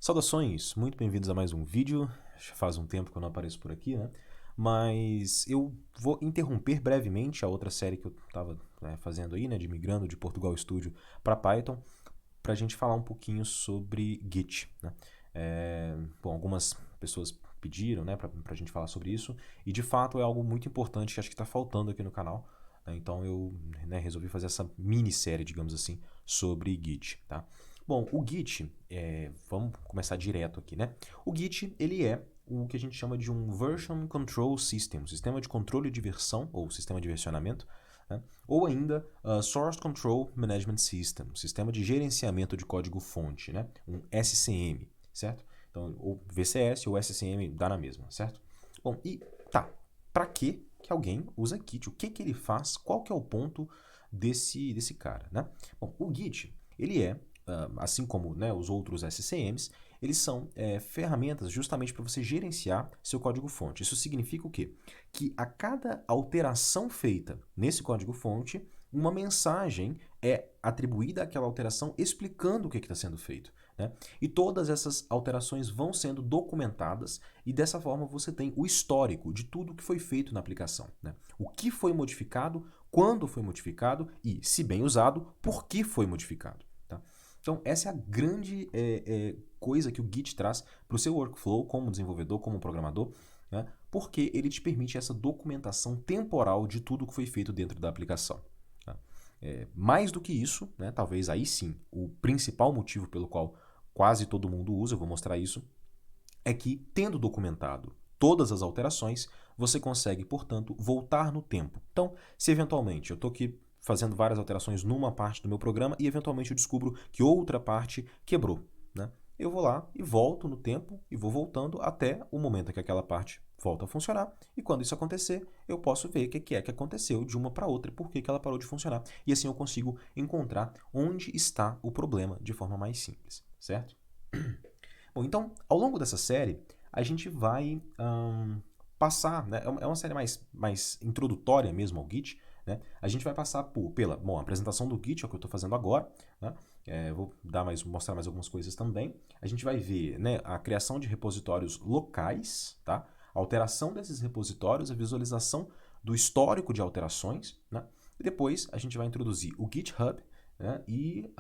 Saudações, muito bem-vindos a mais um vídeo. Já faz um tempo que eu não apareço por aqui, né? Mas eu vou interromper brevemente a outra série que eu estava fazendo aí, né? De migrando de Portugal Studio para Python, para a gente falar um pouquinho sobre Git, né? Bom, algumas pessoas pediram, né, para a gente falar sobre isso, e de fato é algo muito importante que acho que está faltando aqui no canal, né? Então eu, resolvi fazer essa minissérie, digamos assim, sobre Git, tá? Bom, o Git, vamos começar direto aqui, né? O Git, ele é o que a gente chama de um Version Control System, um sistema de controle de versão, ou sistema de versionamento, né? Ou ainda Source Control Management System, um sistema de gerenciamento de código-fonte, né? Um SCM, certo? Então, ou VCS ou SCM dá na mesma, certo? Bom, e tá, para que alguém usa Git? O que ele faz? Qual que é o ponto desse cara, né? Bom, o Git, ele é assim como, né, os outros SCMs, eles são ferramentas justamente para você gerenciar seu código-fonte. Isso significa o quê? Que a cada alteração feita nesse código-fonte, uma mensagem é atribuída àquela alteração explicando o que está sendo feito, né? E todas essas alterações vão sendo documentadas e dessa forma você tem o histórico de tudo que foi feito na aplicação, né? O que foi modificado, quando foi modificado e, se bem usado, por que foi modificado. Tá? Então, essa é a grande coisa que o Git traz para o seu workflow como desenvolvedor, como programador, né? Porque ele te permite essa documentação temporal de tudo que foi feito dentro da aplicação. Tá? Mais do que isso, né, talvez aí sim, o principal motivo pelo qual quase todo mundo usa, eu vou mostrar isso, é que, tendo documentado todas as alterações, você consegue, portanto, voltar no tempo. Então, se eventualmente eu estou aqui fazendo várias alterações numa parte do meu programa e eventualmente eu descubro que outra parte quebrou, né? Eu vou lá e volto no tempo e vou voltando até o momento em que aquela parte volta a funcionar. E quando isso acontecer, eu posso ver o que é que aconteceu de uma para outra e por que ela parou de funcionar. E assim eu consigo encontrar onde está o problema de forma mais simples, certo? Bom, então, ao longo dessa série, a gente vai passar, né, é uma série mais introdutória mesmo ao Git, né? A gente vai passar pela apresentação do Git, é o que eu estou fazendo agora, né? Vou mostrar mais algumas coisas também. A gente vai ver, né, a criação de repositórios locais, tá? A alteração desses repositórios, a visualização do histórico de alterações, né? E depois a gente vai introduzir o GitHub, né, e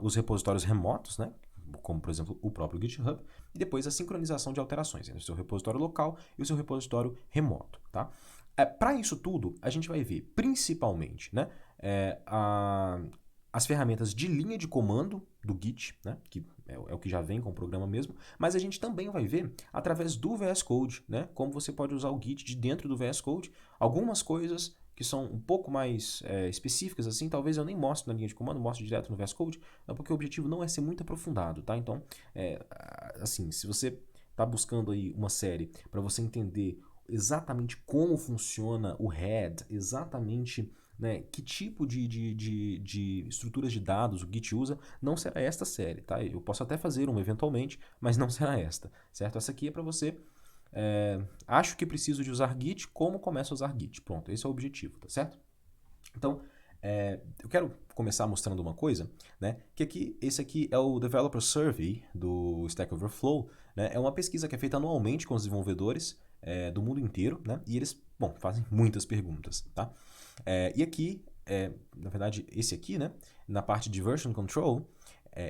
os repositórios remotos, né, como por exemplo o próprio GitHub, e depois a sincronização de alterações entre o seu repositório local e o seu repositório remoto. Tá? Para isso tudo, a gente vai ver principalmente, né, as ferramentas de linha de comando do Git, né, que é o que já vem com o programa mesmo, mas a gente também vai ver através do VS Code, né, como você pode usar o Git de dentro do VS Code, algumas coisas que são um pouco mais específicas, assim, talvez eu nem mostre na linha de comando, mostre direto no VS Code, porque o objetivo não é ser muito aprofundado, tá? Então, assim, se você está buscando aí uma série para você entender exatamente como funciona o head, exatamente, né, que tipo de estruturas de dados o Git usa, não será esta série, tá? Eu posso até fazer uma eventualmente, mas não será esta, certo? Essa aqui é para você acho que preciso de usar Git, como começo a usar Git. Pronto, esse é o objetivo, tá certo? Então, eu quero começar mostrando uma coisa, né? Que esse aqui é o Developer Survey do Stack Overflow, né? É uma pesquisa que é feita anualmente com os desenvolvedores do mundo inteiro, né? E eles, bom, fazem muitas perguntas, tá? E aqui, na verdade, esse aqui, né? Na parte de Version Control,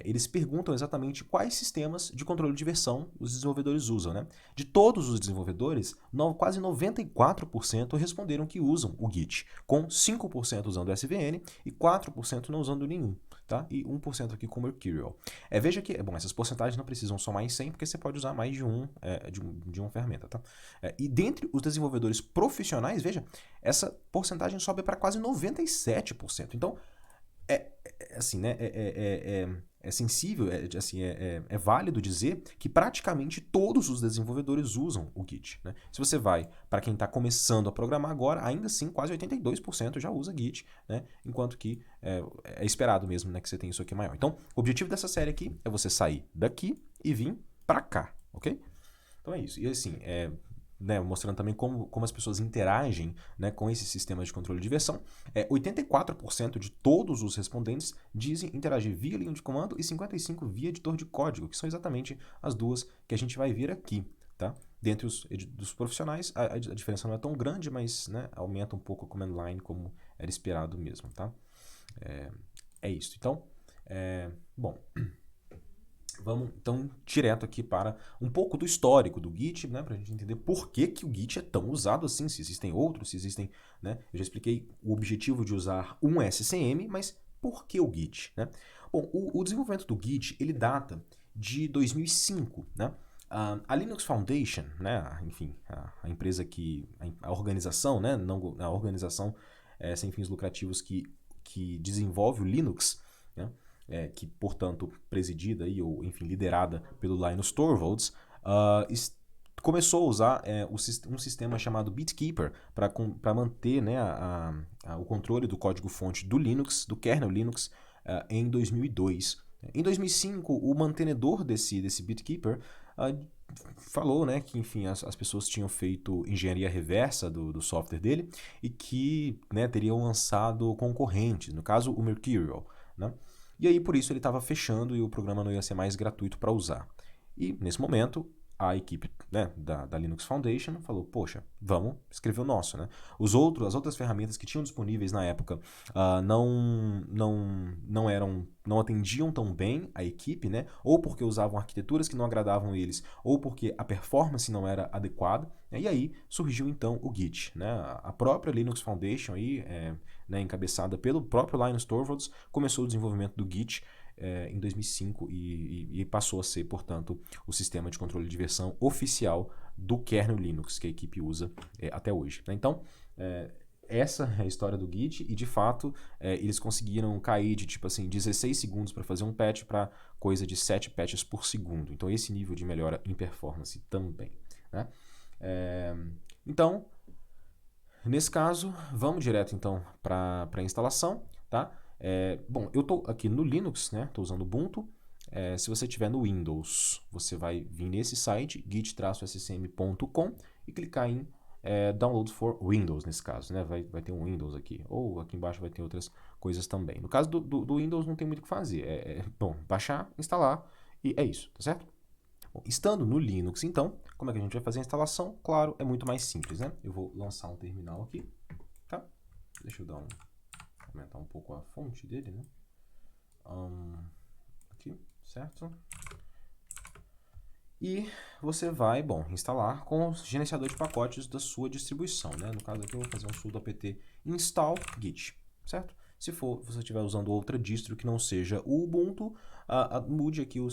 eles perguntam exatamente quais sistemas de controle de versão os desenvolvedores usam, né? De todos os desenvolvedores, quase 94% responderam que usam o Git, com 5% usando o SVN e 4% não usando nenhum, tá? E 1% aqui com Mercurial. Veja que, bom, essas porcentagens não precisam somar em 100, porque você pode usar mais de uma ferramenta, tá? E dentre os desenvolvedores profissionais, veja, essa porcentagem sobe para quase 97%. Então, assim, né, é sensível, assim, é válido dizer que praticamente todos os desenvolvedores usam o Git, né? Se você vai para quem está começando a programar agora, ainda assim quase 82% já usa Git, né? Enquanto que é esperado mesmo, né, que você tenha isso aqui maior. Então, o objetivo dessa série aqui é você sair daqui e vir para cá, ok? Então é isso. E assim, né, mostrando também como as pessoas interagem, né, com esse sistema de controle de versão, 84% de todos os respondentes dizem interagir via linha de comando e 55% via editor de código, que são exatamente as duas que a gente vai ver aqui. Tá? Dentre dos profissionais, a diferença não é tão grande, mas, né, aumenta um pouco a command line como era esperado mesmo. Tá? É isso. Então, bom... Vamos então direto aqui para um pouco do histórico do Git, né, para a gente entender por que o Git é tão usado assim, se existem outros, se existem, né, eu já expliquei o objetivo de usar um SCM, mas por que o Git, né? Bom, o desenvolvimento do Git, ele data de 2005, né? A Linux Foundation, né, enfim, a empresa a organização, né, não, a organização sem fins lucrativos que desenvolve o Linux, né, que, portanto, presidida aí, ou, enfim, liderada pelo Linus Torvalds, começou a usar um sistema chamado BitKeeper para manter, né, o controle do código-fonte do Linux, do kernel Linux, em 2002. Em 2005, o mantenedor desse BitKeeper falou, né, que, enfim, as pessoas tinham feito engenharia reversa do software dele e que, né, teriam lançado concorrentes, no caso o Mercurial, né? E aí, por isso, ele estava fechando e o programa não ia ser mais gratuito para usar. E, nesse momento, a equipe, né, da Linux Foundation falou, poxa, vamos escrever o nosso. Né? As outras ferramentas que tinham disponíveis na época não atendiam tão bem a equipe, né? Ou porque usavam arquiteturas que não agradavam eles, ou porque a performance não era adequada. E aí surgiu, então, o Git. Né? A própria Linux Foundation, aí, né, encabeçada pelo próprio Linus Torvalds, começou o desenvolvimento do Git em 2005 e passou a ser, portanto, o sistema de controle de versão oficial do kernel Linux que a equipe usa até hoje. Né? Então, essa é a história do Git e, de fato, eles conseguiram cair de, tipo assim, 16 segundos para fazer um patch para coisa de 7 patches por segundo. Então, esse nível de melhora em performance também. Né? Então, nesse caso, vamos direto então para a instalação, tá? Bom, eu estou aqui no Linux, né? Estou usando Ubuntu. Se você estiver no Windows, você vai vir nesse site, git-scm.com, e clicar em Download for Windows, nesse caso, né? Vai ter um Windows aqui, ou aqui embaixo vai ter outras coisas também. No caso do Windows não tem muito o que fazer. Bom, baixar, instalar, e é isso, tá certo? Bom, estando no Linux, então, como é que a gente vai fazer a instalação? Claro, é muito mais simples, né? Eu vou lançar um terminal aqui, tá? Deixa eu aumentar um pouco a fonte dele, né? Aqui, certo? E você vai, bom, instalar com o gerenciador de pacotes da sua distribuição, né? No caso aqui eu vou fazer um sudo apt install git, certo? Se você estiver usando outra distro que não seja o Ubuntu, mude aqui o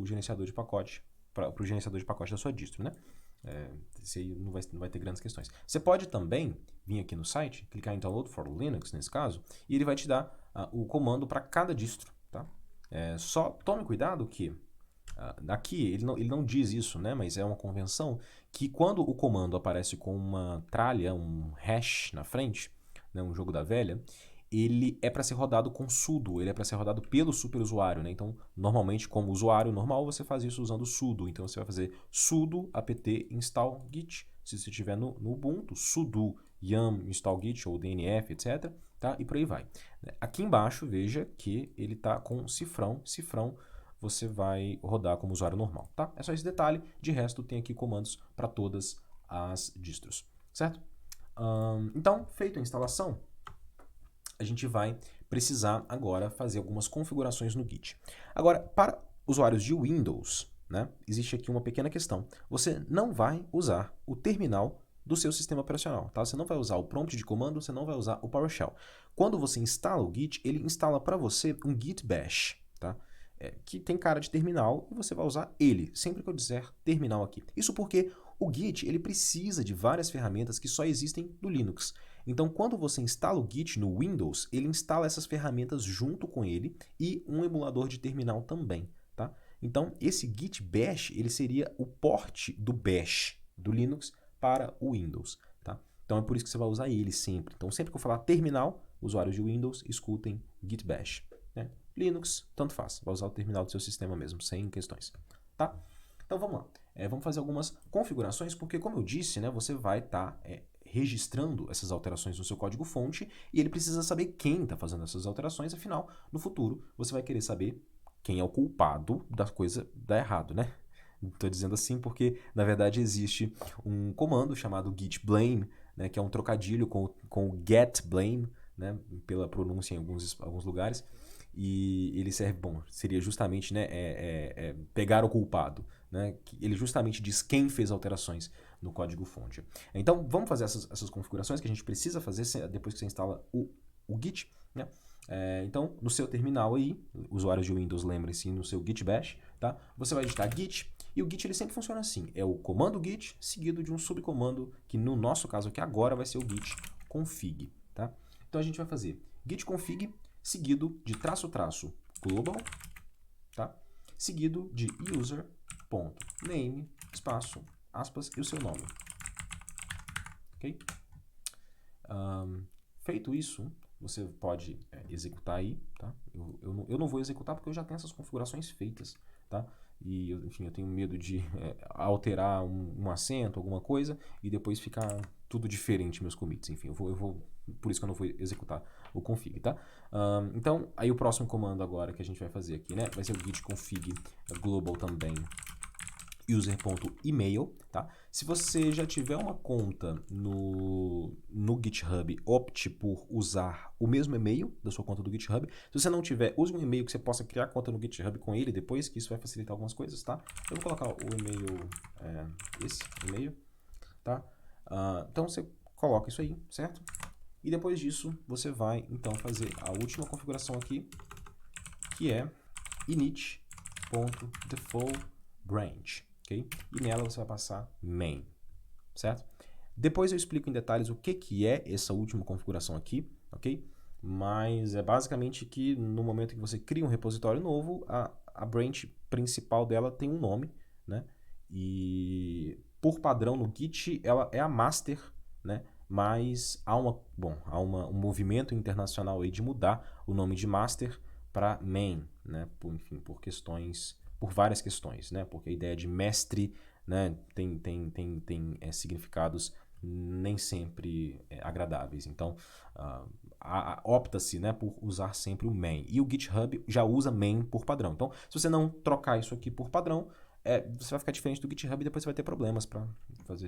gerenciador de pacote para o gerenciador de pacote da sua distro, né? Esse aí não vai ter grandes questões. Você pode também vir aqui no site, clicar em Download for Linux, nesse caso, e ele vai te dar o comando para cada distro, tá? Só tome cuidado que aqui ele não diz isso, né? Mas é uma convenção que quando o comando aparece com uma tralha, um hash na frente, né, um jogo da velha, ele é para ser rodado com sudo, ele é para ser rodado pelo superusuário, né? Então, normalmente, como usuário normal, você faz isso usando sudo. Então, você vai fazer sudo apt install git, se você estiver no Ubuntu, sudo yum install git ou dnf, etc. Tá? E por aí vai. Aqui embaixo, veja que ele está com cifrão, você vai rodar como usuário normal, tá? É só esse detalhe, de resto tem aqui comandos para todas as distros, certo? Então, feita a instalação, a gente vai precisar agora fazer algumas configurações no Git. Agora, para usuários de Windows, né, existe aqui uma pequena questão. Você não vai usar o terminal do seu sistema operacional, tá? Você não vai usar o prompt de comando, você não vai usar o PowerShell. Quando você instala o Git, ele instala para você um Git Bash, tá? Que tem cara de terminal e você vai usar ele, sempre que eu dizer terminal aqui. Isso porque o Git ele precisa de várias ferramentas que só existem no Linux. Então, quando você instala o Git no Windows, ele instala essas ferramentas junto com ele e um emulador de terminal também, tá? Então, esse Git Bash ele seria o port do Bash do Linux para o Windows, tá? Então, é por isso que você vai usar ele sempre. Então, sempre que eu falar terminal, usuários de Windows, escutem Git Bash, né? Linux, tanto faz. Vai usar o terminal do seu sistema mesmo, sem questões. Tá? Então vamos lá. vamos fazer algumas configurações, porque como eu disse, né, você vai estar registrando essas alterações no seu código-fonte e ele precisa saber quem está fazendo essas alterações, afinal, no futuro, você vai querer saber quem é o culpado da coisa dar errado, né? Estou dizendo assim porque, na verdade, existe um comando chamado git blame, né, que é um trocadilho com o get blame, né, pela pronúncia em alguns lugares, e ele serve, bom, seria justamente, né, pegar o culpado, né, ele justamente diz quem fez alterações no código-fonte. Então, vamos fazer essas configurações que a gente precisa fazer depois que você instala o Git, né? Então, no seu terminal aí, usuários de Windows, lembrem-se, no seu Git Bash, tá? Você vai digitar Git, e o Git ele sempre funciona assim, é o comando Git seguido de um subcomando, que no nosso caso aqui agora vai ser o Git config, tá? Então a gente vai fazer Git config seguido de -- global, tá? Seguido de user.name, espaço, aspas, e o seu nome. Ok? Feito isso, você pode executar aí, tá? Eu não vou executar porque eu já tenho essas configurações feitas, tá? E, enfim, eu tenho medo de alterar um acento, alguma coisa, e depois ficar tudo diferente meus commits. Enfim, por isso que eu não vou executar o config, tá? Então, aí o próximo comando agora que a gente vai fazer aqui, né? Vai ser o git config global também user.email, tá? Se você já tiver uma conta no GitHub, opte por usar o mesmo e-mail da sua conta do GitHub. Se você não tiver, use um e-mail que você possa criar conta no GitHub com ele depois, que isso vai facilitar algumas coisas, tá? Eu vou colocar o e-mail, esse e-mail, tá? Então você coloca isso aí, certo? E depois disso, você vai então fazer a última configuração aqui, que é init.defaultBranch. Okay? E nela você vai passar main, certo? Depois eu explico em detalhes o que é essa última configuração aqui, ok? Mas é basicamente que no momento que você cria um repositório novo, a branch principal dela tem um nome, né? E por padrão no Git ela é a master, né? Mas há um movimento internacional aí de mudar o nome de master para main, né? Por várias questões, né? Porque a ideia de mestre, né, tem significados nem sempre agradáveis. Então, opta-se, né, por usar sempre o main. E o GitHub já usa main por padrão. Então, se você não trocar isso aqui por padrão, você vai ficar diferente do GitHub e depois você vai ter problemas para fazer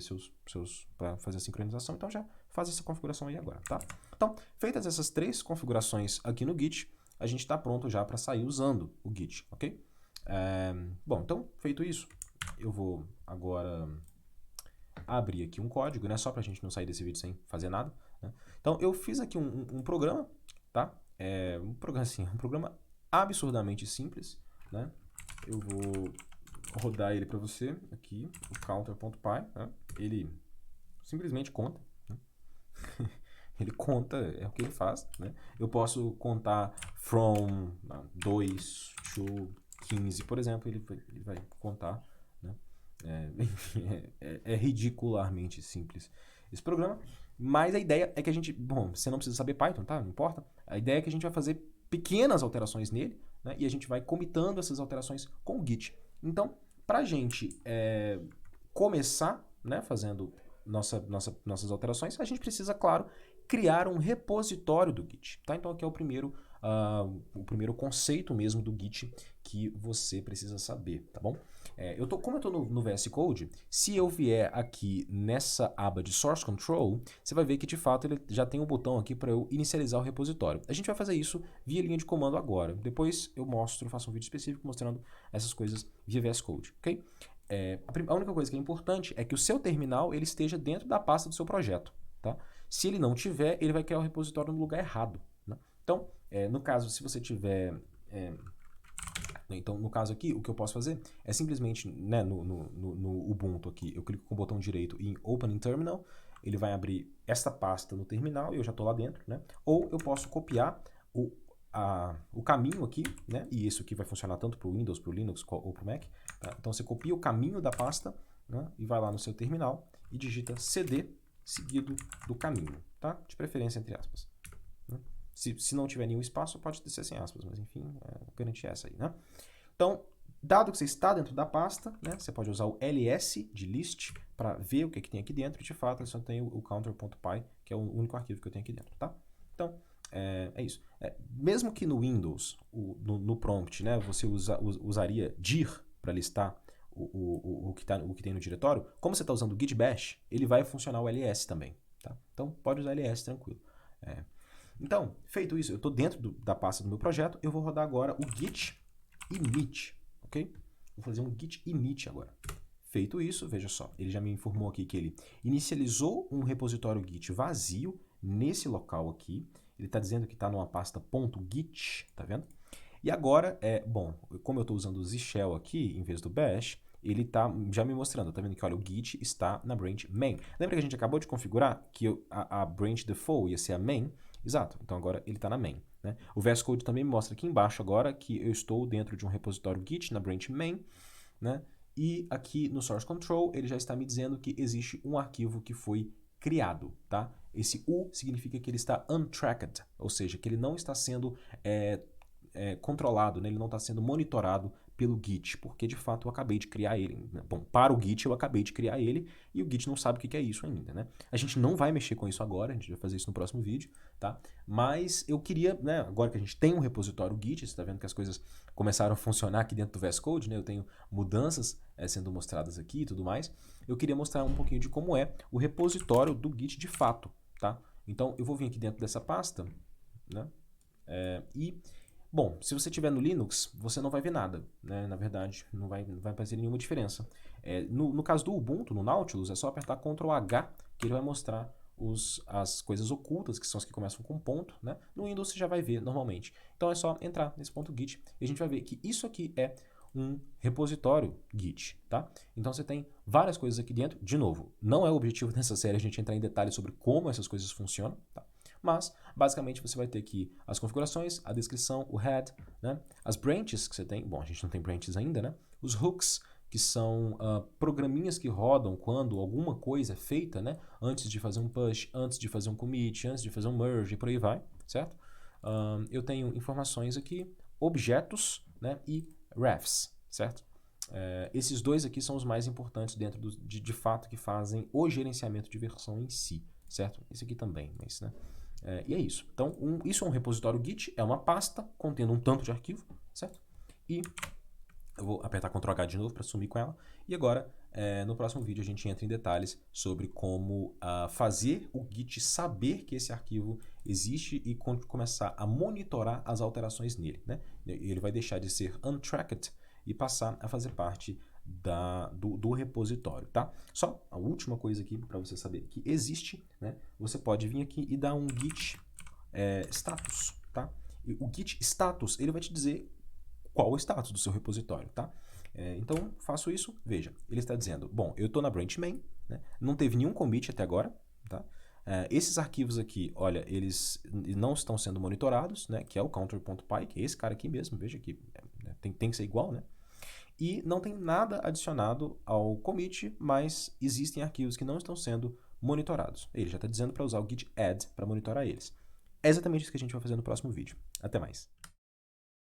para fazer a sincronização. Então, já faz essa configuração aí agora, tá? Então, feitas essas 3 configurações aqui no Git, a gente está pronto já para sair usando o Git, ok? Bom, então, feito isso, eu vou agora abrir aqui um código, né, só para a gente não sair desse vídeo sem fazer nada, né? Então, eu fiz aqui um programa, tá? Um programa absurdamente simples, né? Eu vou rodar ele para você aqui, o counter.py, né? Ele simplesmente conta, né? Ele conta, é o que ele faz, né? Eu posso contar from 2 to 15, por exemplo, ele vai contar, né? Enfim, é ridicularmente simples esse programa, mas a ideia é que a gente, bom, você não precisa saber Python, tá? Não importa. A ideia é que a gente vai fazer pequenas alterações nele, né? E a gente vai comitando essas alterações com o Git. Então, para a gente começar, né, fazendo nossas alterações, a gente precisa, claro, criar um repositório do Git, tá? Então aqui é o primeiro conceito mesmo do Git que você precisa saber, tá bom? Como eu estou no VS Code, se eu vier aqui nessa aba de Source Control, você vai ver que de fato ele já tem um botão aqui para eu inicializar o repositório. A gente vai fazer isso via linha de comando agora. Depois eu faço um vídeo específico mostrando essas coisas via VS Code, ok? A única coisa que é importante é que o seu terminal ele esteja dentro da pasta do seu projeto, tá? Se ele não tiver, ele vai criar o repositório no lugar errado, né? Então, no caso, se você tiver... Então, no caso aqui, o que eu posso fazer é simplesmente, né, no Ubuntu aqui, eu clico com o botão direito em Open in Terminal, ele vai abrir esta pasta no terminal e eu já estou lá dentro, né? Ou eu posso copiar o caminho aqui, né? E isso aqui vai funcionar tanto para o Windows, para o Linux ou para o Mac, tá? Então você copia o caminho da pasta, né, e vai lá no seu terminal e digita cd seguido do caminho, tá? De preferência entre aspas, né? Se não tiver nenhum espaço, pode ser sem aspas, mas enfim, a garantia é essa aí, né? Então, Dado que você está dentro da pasta, né, você pode usar o ls de list para ver o que tem aqui dentro. De fato, eu só tenho o counter.py, que é o único arquivo que eu tenho aqui dentro, tá? Então, é isso. Mesmo que no Windows, no prompt, né, você usaria dir para listar o que tem no diretório, como você está usando o git bash, ele vai funcionar o ls também, tá? Então, pode usar ls tranquilo. Então, feito isso, eu estou dentro da pasta do meu projeto, eu vou rodar agora o git init, ok? Vou fazer um git init agora. Feito isso, veja só, ele já me informou aqui que ele inicializou um repositório git vazio nesse local aqui. Ele está dizendo que está numa pasta .git, tá vendo? E agora, bom, como eu estou usando o zshell aqui, em vez do bash, ele está já me mostrando, tá vendo que, olha, o git está na branch main. Lembra que a gente acabou de configurar que a branch default ia ser a main? Exato, então agora ele está na main. Né? O VS Code também me mostra aqui embaixo agora que eu estou dentro de um repositório git na branch main, né? E aqui no source control ele já está me dizendo que existe um arquivo que foi criado, tá? Esse U significa que ele está untracked, ou seja, que ele não está sendo controlado, né? Ele não está sendo monitorado pelo Git, porque de fato eu acabei de criar ele. Bom, para o Git eu acabei de criar ele e o Git não sabe o que é isso ainda, né? A gente não vai mexer com isso agora, a gente vai fazer isso no próximo vídeo, tá? Mas eu queria, né, agora que a gente tem um repositório Git, você está vendo que as coisas começaram a funcionar aqui dentro do VS Code, né? Eu tenho mudanças sendo mostradas aqui e tudo mais. Eu queria mostrar um pouquinho de como é o repositório do Git de fato, tá? Então eu vou vir aqui dentro dessa pasta, né? Bom, se você estiver no Linux, você não vai ver nada, né? Na verdade, não vai fazer nenhuma diferença. No caso do Ubuntu, no Nautilus, é só apertar Ctrl H que ele vai mostrar as coisas ocultas, que são as que começam com ponto, né? No Windows você já vai ver normalmente. Então é só entrar nesse ponto Git e a gente vai ver que isso aqui é um repositório Git, tá? Então você tem várias coisas aqui dentro. De novo, não é o objetivo dessa série a gente entrar em detalhes sobre como essas coisas funcionam, tá? Mas, basicamente, você vai ter aqui as configurações, a descrição, o head, né? As branches que você tem. Bom, a gente não tem branches ainda, né? Os hooks, que são programinhas que rodam quando alguma coisa é feita, né? Antes de fazer um push, antes de fazer um commit, antes de fazer um merge e por aí vai, certo? Eu tenho informações aqui, objetos, né? E refs, certo? Esses dois aqui são os mais importantes dentro de fato que fazem o gerenciamento de versão em si, certo? Esse aqui também, mas, né? E é isso. Então, isso é um repositório Git, é uma pasta contendo um tanto de arquivo, certo? E eu vou apertar Ctrl H de novo para sumir com ela. E agora, no próximo vídeo, a gente entra em detalhes sobre como fazer o Git saber que esse arquivo existe e começar a monitorar as alterações nele, né? Ele vai deixar de ser untracked e passar a fazer parte do repositório, tá? Só a última coisa aqui para você saber que existe, né? Você pode vir aqui e dar um git status, tá? E o git status, ele vai te dizer qual o status do seu repositório, tá? Então, faço isso, veja, ele está dizendo, bom, eu estou na branch main, né? Não teve nenhum commit até agora, tá? Esses arquivos aqui, olha, eles não estão sendo monitorados, né? Que é o counter.py, que é esse cara aqui mesmo, veja que tem que ser igual, né? E não tem nada adicionado ao commit, mas existem arquivos que não estão sendo monitorados. Ele já está dizendo para usar o git add para monitorar eles. É exatamente isso que a gente vai fazer no próximo vídeo. Até mais.